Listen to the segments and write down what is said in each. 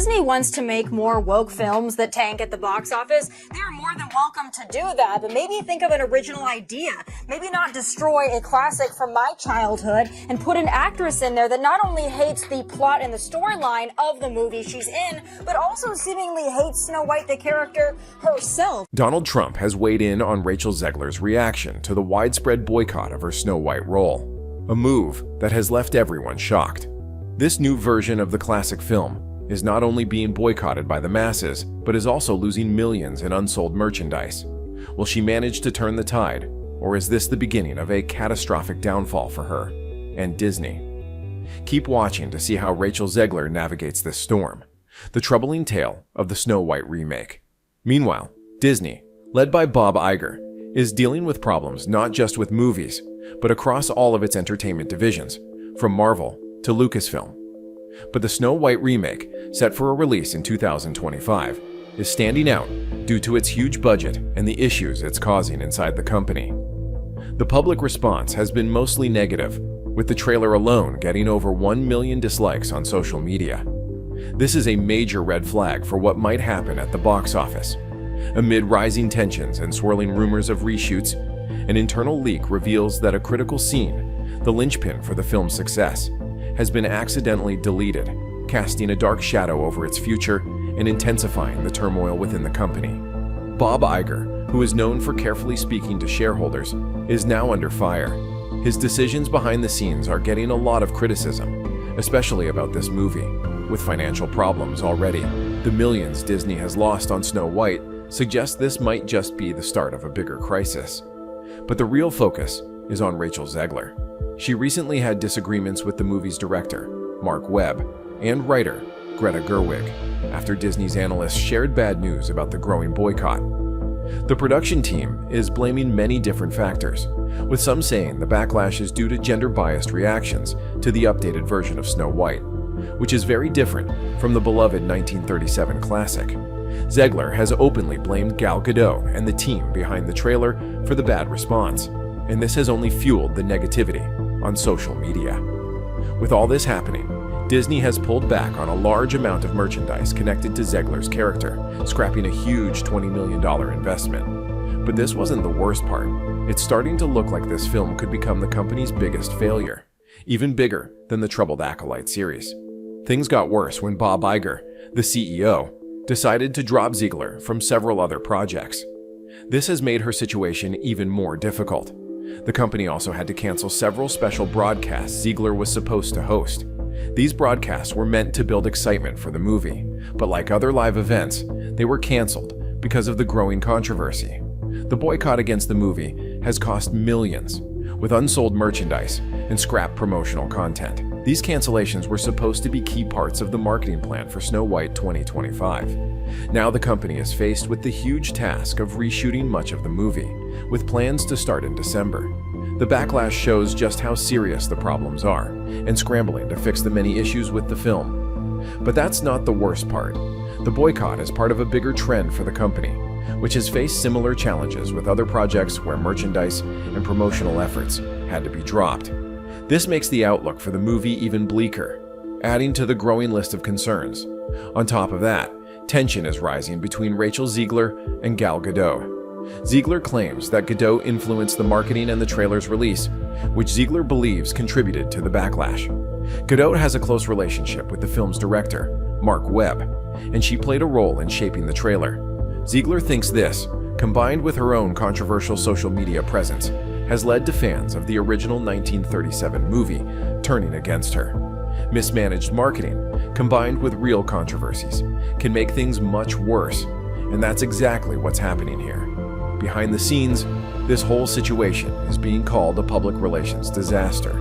Disney wants to make more woke films that tank at the box office, they're more than welcome to do that, but maybe think of an original idea. Maybe not destroy a classic from my childhood and put an actress in there that not only hates the plot and the storyline of the movie she's in, but also seemingly hates Snow White, the character herself. Donald Trump has weighed in on Rachel Zeglar's reaction to the widespread boycott of her Snow White role, a move that has left everyone shocked. This new version of the classic film is not only being boycotted by the masses, but is also losing millions in unsold merchandise. Will she manage to turn the tide, or is this the beginning of a catastrophic downfall for her and Disney? Keep watching to see how Rachel Zeglar navigates this storm, the troubling tale of the Snow White remake. Meanwhile, Disney, led by Bob Iger, is dealing with problems not just with movies, but across all of its entertainment divisions, from Marvel to Lucasfilm. But the Snow White remake, set for a release in 2025, is standing out due to its huge budget and the issues it's causing inside the company. The public response has been mostly negative, with the trailer alone getting over 1 million dislikes on social media. This is a major red flag for what might happen at the box office. Amid rising tensions and swirling rumors of reshoots, an internal leak reveals that a critical scene, the linchpin for the film's success, has been accidentally deleted, casting a dark shadow over its future and intensifying the turmoil within the company. Bob Iger, who is known for carefully speaking to shareholders, is now under fire. His decisions behind the scenes are getting a lot of criticism, especially about this movie. With financial problems already, the millions Disney has lost on Snow White suggest this might just be the start of a bigger crisis. But the real focus is on Rachel Zeglar. She recently had disagreements with the movie's director, Mark Webb, and writer, Greta Gerwig, after Disney's analysts shared bad news about the growing boycott. The production team is blaming many different factors, with some saying the backlash is due to gender-biased reactions to the updated version of Snow White, which is very different from the beloved 1937 classic. Zeglar has openly blamed Gal Gadot and the team behind the trailer for the bad response, and this has only fueled the negativity on social media. With all this happening, Disney has pulled back on a large amount of merchandise connected to Zeglar's character, scrapping a huge $20 million investment. But this wasn't the worst part. It's starting to look like this film could become the company's biggest failure, even bigger than the troubled Acolyte series. Things got worse when Bob Iger, the CEO, decided to drop Zeglar from several other projects. This has made her situation even more difficult. The company also had to cancel several special broadcasts Zeglar was supposed to host. These broadcasts were meant to build excitement for the movie, but like other live events, they were canceled because of the growing controversy. The boycott against the movie has cost millions, with unsold merchandise and scrapped promotional content. These cancellations were supposed to be key parts of the marketing plan for Snow White 2025. Now the company is faced with the huge task of reshooting much of the movie, with plans to start in December. The backlash shows just how serious the problems are, and scrambling to fix the many issues with the film. But that's not the worst part. The boycott is part of a bigger trend for the company, which has faced similar challenges with other projects where merchandise and promotional efforts had to be dropped. This makes the outlook for the movie even bleaker, adding to the growing list of concerns. On top of that, tension is rising between Rachel Zeglar and Gal Gadot. Zeglar claims that Gadot influenced the marketing and the trailer's release, which Zeglar believes contributed to the backlash. Gadot has a close relationship with the film's director, Mark Webb, and she played a role in shaping the trailer. Zeglar thinks this, combined with her own controversial social media presence, has led to fans of the original 1937 movie turning against her. Mismanaged marketing, combined with real controversies, can make things much worse, and that's exactly what's happening here. Behind the scenes, this whole situation is being called a public relations disaster.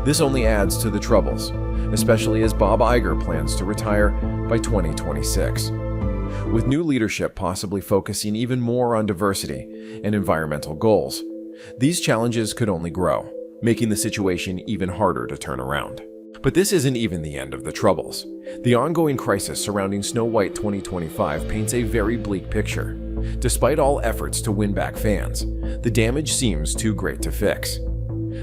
This only adds to the troubles, especially as Bob Iger plans to retire by 2026. With new leadership possibly focusing even more on diversity and environmental goals, these challenges could only grow, making the situation even harder to turn around. But this isn't even the end of the troubles. The ongoing crisis surrounding Snow White 2025 paints a very bleak picture. Despite all efforts to win back fans, the damage seems too great to fix.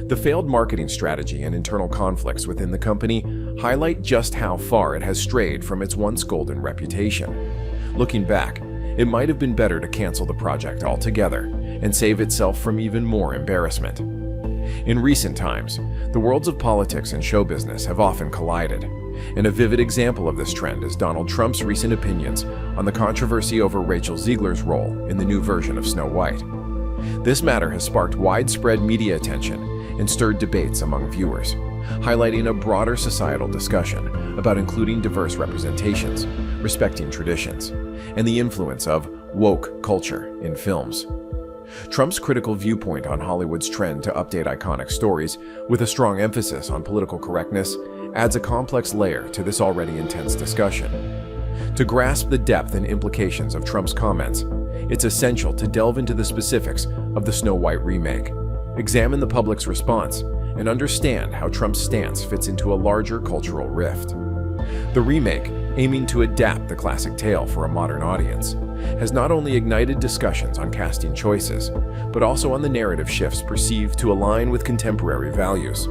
The failed marketing strategy and internal conflicts within the company highlight just how far it has strayed from its once golden reputation. Looking back, it might have been better to cancel the project altogether and save itself from even more embarrassment. In recent times, the worlds of politics and show business have often collided, and a vivid example of this trend is Donald Trump's recent opinions on the controversy over Rachel Zeglar's role in the new version of Snow White. This matter has sparked widespread media attention and stirred debates among viewers, highlighting a broader societal discussion about including diverse representations, respecting traditions, and the influence of woke culture in films. Trump's critical viewpoint on Hollywood's trend to update iconic stories with a strong emphasis on political correctness adds a complex layer to this already intense discussion. To grasp the depth and implications of Trump's comments, it's essential to delve into the specifics of the Snow White remake, examine the public's response, and understand how Trump's stance fits into a larger cultural rift. The remake, aiming to adapt the classic tale for a modern audience, has not only ignited discussions on casting choices, but also on the narrative shifts perceived to align with contemporary values.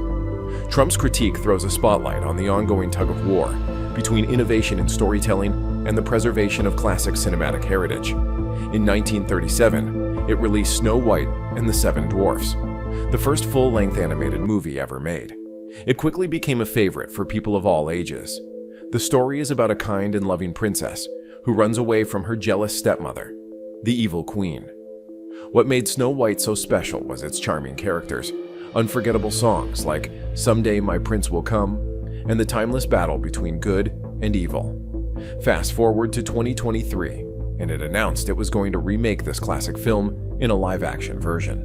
Trump's critique throws a spotlight on the ongoing tug-of-war between innovation in storytelling and the preservation of classic cinematic heritage. In 1937, it released Snow White and the Seven Dwarfs, the first full-length animated movie ever made. It quickly became a favorite for people of all ages. The story is about a kind and loving princess who runs away from her jealous stepmother, the evil queen. What made Snow White so special was its charming characters, unforgettable songs like "Someday My Prince Will Come," and the timeless battle between good and evil. Fast forward to 2023, and it announced it was going to remake this classic film in a live-action version.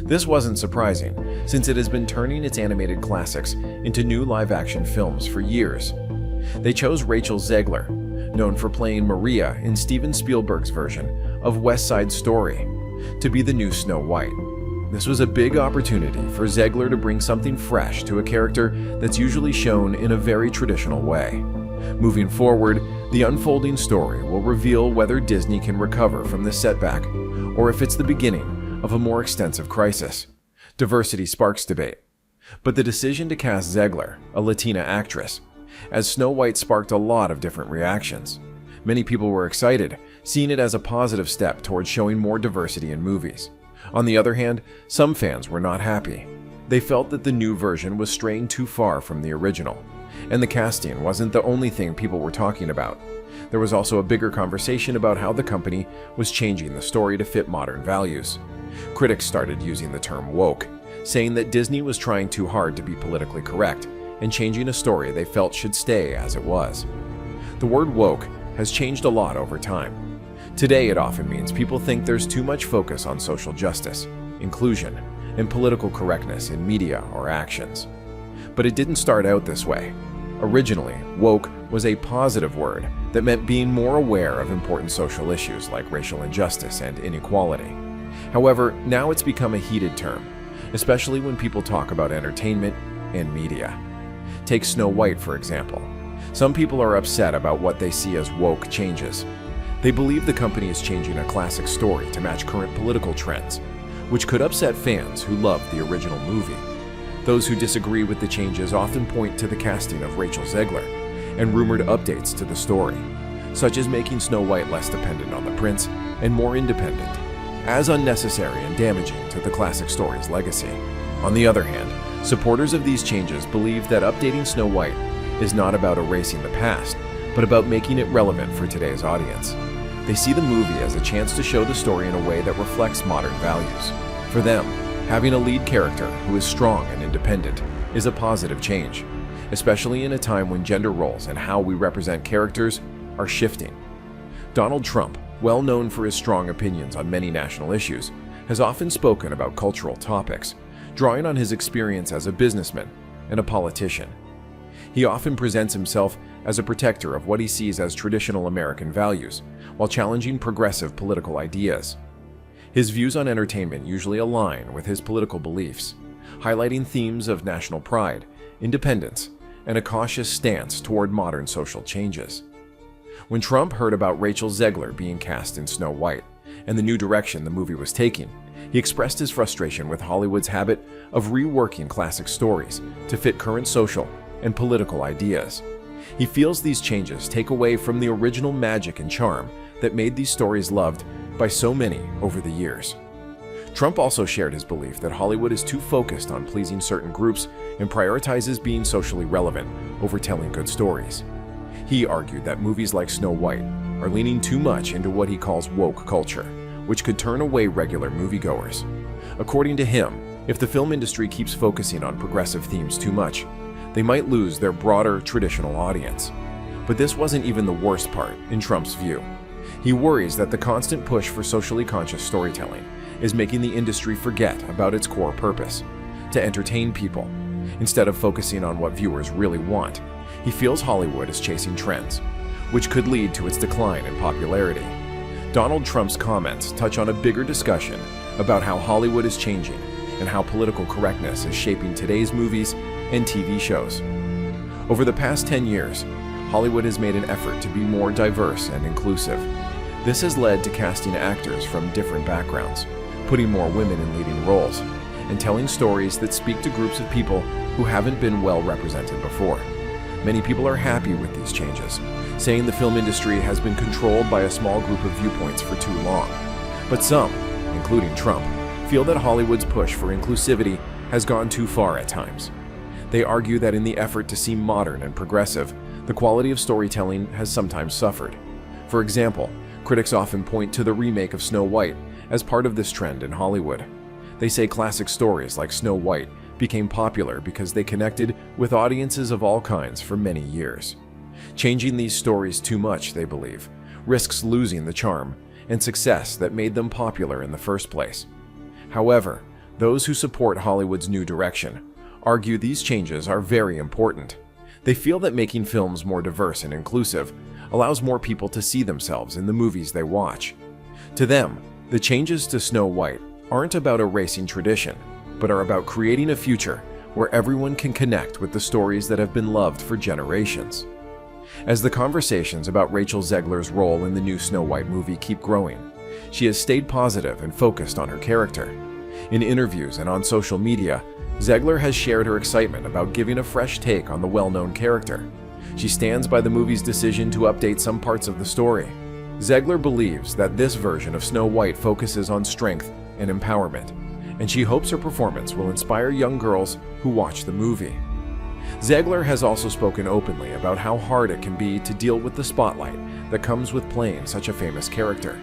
This wasn't surprising, since it has been turning its animated classics into new live-action films for years. They chose Rachel Zeglar, known for playing Maria in Steven Spielberg's version of West Side Story, to be the new Snow White. This was a big opportunity for Zeglar to bring something fresh to a character that's usually shown in a very traditional way. Moving forward, the unfolding story will reveal whether Disney can recover from this setback, or if it's the beginning of a more extensive crisis. Diversity sparks debate, but the decision to cast Zeglar, a Latina actress, as Snow White sparked a lot of different reactions. Many people were excited, seeing it as a positive step towards showing more diversity in movies. On the other hand, some fans were not happy. They felt that the new version was straying too far from the original, and the casting wasn't the only thing people were talking about. There was also a bigger conversation about how the company was changing the story to fit modern values. Critics started using the term woke, saying that Disney was trying too hard to be politically correct and changing a story they felt should stay as it was. The word woke has changed a lot over time. Today, it often means people think there's too much focus on social justice, inclusion, and political correctness in media or actions. But it didn't start out this way. Originally, woke was a positive word that meant being more aware of important social issues like racial injustice and inequality. However, now it's become a heated term, especially when people talk about entertainment and media. Take Snow White, for example. Some people are upset about what they see as woke changes. They believe the company is changing a classic story to match current political trends, which could upset fans who loved the original movie. Those who disagree with the changes often point to the casting of Rachel Zeglar and rumored updates to the story, such as making Snow White less dependent on the prince and more independent, as unnecessary and damaging to the classic story's legacy. On the other hand, supporters of these changes believe that updating Snow White is not about erasing the past, but about making it relevant for today's audience. They see the movie as a chance to show the story in a way that reflects modern values. For them, having a lead character who is strong and independent is a positive change, especially in a time when gender roles and how we represent characters are shifting. Donald Trump, well known for his strong opinions on many national issues, has often spoken about cultural topics, drawing on his experience as a businessman and a politician. He often presents himself as a protector of what he sees as traditional American values, while challenging progressive political ideas. His views on entertainment usually align with his political beliefs, highlighting themes of national pride, independence, and a cautious stance toward modern social changes. When Trump heard about Rachel Zeglar being cast in Snow White and the new direction the movie was taking, he expressed his frustration with Hollywood's habit of reworking classic stories to fit current social and political ideas. He feels these changes take away from the original magic and charm that made these stories loved by so many over the years. Trump also shared his belief that Hollywood is too focused on pleasing certain groups and prioritizes being socially relevant over telling good stories. He argued that movies like Snow White are leaning too much into what he calls woke culture, which could turn away regular moviegoers. According to him, if the film industry keeps focusing on progressive themes too much, they might lose their broader traditional audience. But this wasn't even the worst part, in Trump's view. He worries that the constant push for socially conscious storytelling is making the industry forget about its core purpose, to entertain people. Instead of focusing on what viewers really want, he feels Hollywood is chasing trends, which could lead to its decline in popularity. Donald Trump's comments touch on a bigger discussion about how Hollywood is changing and how political correctness is shaping today's movies and TV shows. Over the past 10 years, Hollywood has made an effort to be more diverse and inclusive. This has led to casting actors from different backgrounds, putting more women in leading roles, and telling stories that speak to groups of people who haven't been well represented before. Many people are happy with these changes, saying the film industry has been controlled by a small group of viewpoints for too long. But some, including Trump, feel that Hollywood's push for inclusivity has gone too far at times. They argue that in the effort to seem modern and progressive, the quality of storytelling has sometimes suffered. For example, critics often point to the remake of Snow White as part of this trend in Hollywood. They say classic stories like Snow White became popular because they connected with audiences of all kinds for many years. Changing these stories too much, they believe, risks losing the charm and success that made them popular in the first place. However, those who support Hollywood's new direction argue these changes are very important. They feel that making films more diverse and inclusive allows more people to see themselves in the movies they watch. To them, the changes to Snow White aren't about erasing tradition, but are about creating a future where everyone can connect with the stories that have been loved for generations. As the conversations about Rachel Zeglar's role in the new Snow White movie keep growing, she has stayed positive and focused on her character. In interviews and on social media, Zeglar has shared her excitement about giving a fresh take on the well-known character. She stands by the movie's decision to update some parts of the story. Zeglar believes that this version of Snow White focuses on strength and empowerment, and she hopes her performance will inspire young girls who watch the movie. Zeglar has also spoken openly about how hard it can be to deal with the spotlight that comes with playing such a famous character.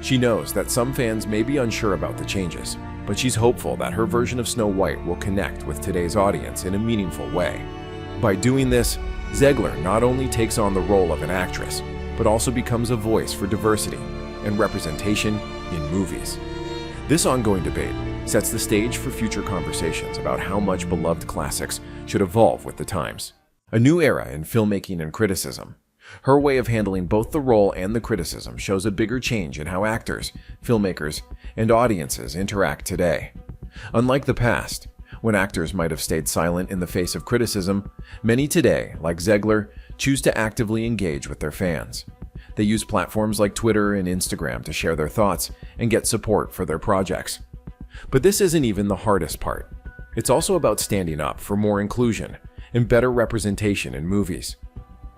She knows that some fans may be unsure about the changes, but she's hopeful that her version of Snow White will connect with today's audience in a meaningful way. By doing this, Zeglar not only takes on the role of an actress, but also becomes a voice for diversity and representation in movies. This ongoing debate sets the stage for future conversations about how much beloved classics should evolve with the times. A new era in filmmaking and criticism. Her way of handling both the role and the criticism shows a bigger change in how actors, filmmakers, and audiences interact today. Unlike the past, when actors might have stayed silent in the face of criticism, many today, like Zeglar, choose to actively engage with their fans. They use platforms like Twitter and Instagram to share their thoughts and get support for their projects. But this isn't even the hardest part. It's also about standing up for more inclusion and better representation in movies.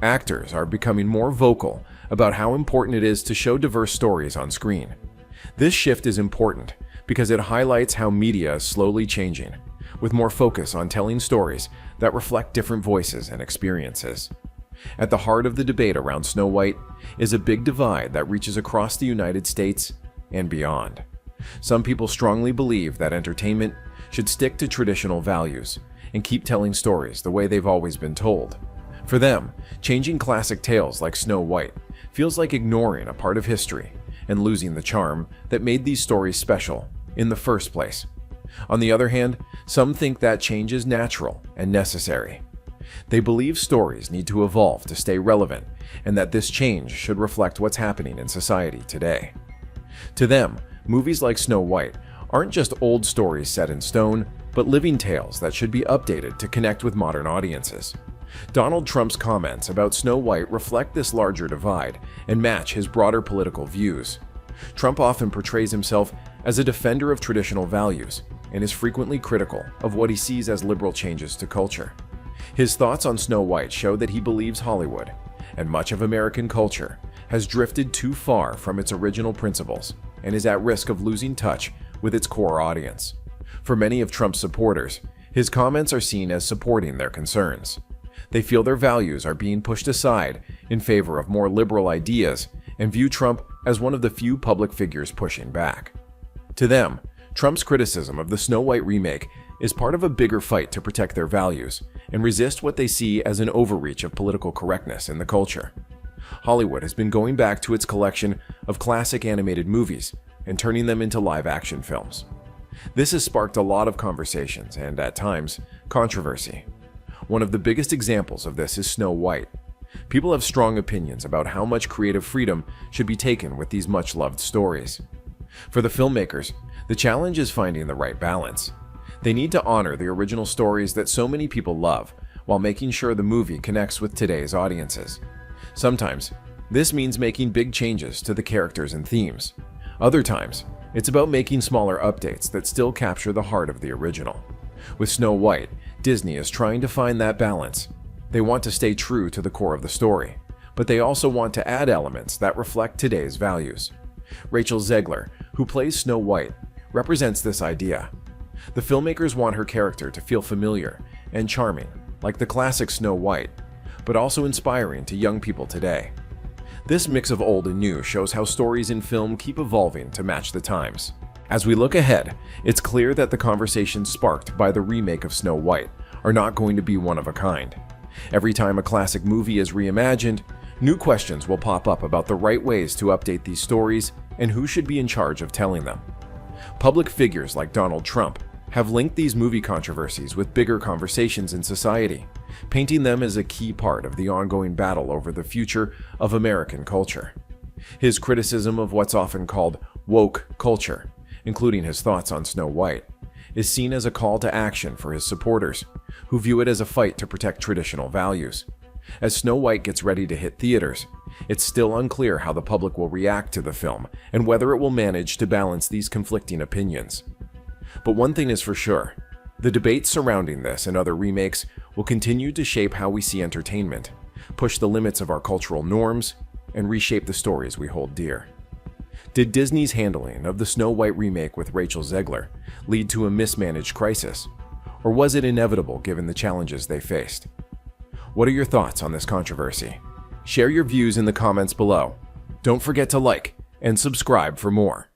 Actors are becoming more vocal about how important it is to show diverse stories on screen. This shift is important because it highlights how media is slowly changing, with more focus on telling stories that reflect different voices and experiences. At the heart of the debate around Snow White is a big divide that reaches across the United States and beyond. Some people strongly believe that entertainment should stick to traditional values and keep telling stories the way they've always been told. For them, changing classic tales like Snow White feels like ignoring a part of history and losing the charm that made these stories special in the first place. On the other hand, some think that change is natural and necessary. They believe stories need to evolve to stay relevant, and that this change should reflect what's happening in society today. To them, movies like Snow White aren't just old stories set in stone, but living tales that should be updated to connect with modern audiences. Donald Trump's comments about Snow White reflect this larger divide and match his broader political views. Trump often portrays himself as a defender of traditional values and is frequently critical of what he sees as liberal changes to culture. His thoughts on Snow White show that he believes Hollywood, and much of American culture, has drifted too far from its original principles and is at risk of losing touch with its core audience. For many of Trump's supporters, his comments are seen as supporting their concerns. They feel their values are being pushed aside in favor of more liberal ideas and view Trump as one of the few public figures pushing back. To them, Trump's criticism of the Snow White remake is part of a bigger fight to protect their values and resist what they see as an overreach of political correctness in the culture. Hollywood has been going back to its collection of classic animated movies and turning them into live-action films. This has sparked a lot of conversations and, at times, controversy. One of the biggest examples of this is Snow White. People have strong opinions about how much creative freedom should be taken with these much-loved stories. For the filmmakers, the challenge is finding the right balance. They need to honor the original stories that so many people love, while making sure the movie connects with today's audiences. Sometimes, this means making big changes to the characters and themes. Other times, it's about making smaller updates that still capture the heart of the original. With Snow White, Disney is trying to find that balance. They want to stay true to the core of the story, but they also want to add elements that reflect today's values. Rachel Zeglar, who plays Snow White, represents this idea. The filmmakers want her character to feel familiar and charming, like the classic Snow White, but also inspiring to young people today. This mix of old and new shows how stories in film keep evolving to match the times. As we look ahead, it's clear that the conversations sparked by the remake of Snow White are not going to be one of a kind. Every time a classic movie is reimagined, new questions will pop up about the right ways to update these stories and who should be in charge of telling them. Public figures like Donald Trump have linked these movie controversies with bigger conversations in society, painting them as a key part of the ongoing battle over the future of American culture. His criticism of what's often called woke culture, including his thoughts on Snow White, is seen as a call to action for his supporters, who view it as a fight to protect traditional values. As Snow White gets ready to hit theaters, it's still unclear how the public will react to the film and whether it will manage to balance these conflicting opinions. But one thing is for sure, the debate surrounding this and other remakes will continue to shape how we see entertainment, push the limits of our cultural norms, and reshape the stories we hold dear. Did Disney's handling of the Snow White remake with Rachel Zeglar lead to a mismanaged crisis? Or was it inevitable given the challenges they faced? What are your thoughts on this controversy? Share your views in the comments below. Don't forget to like and subscribe for more.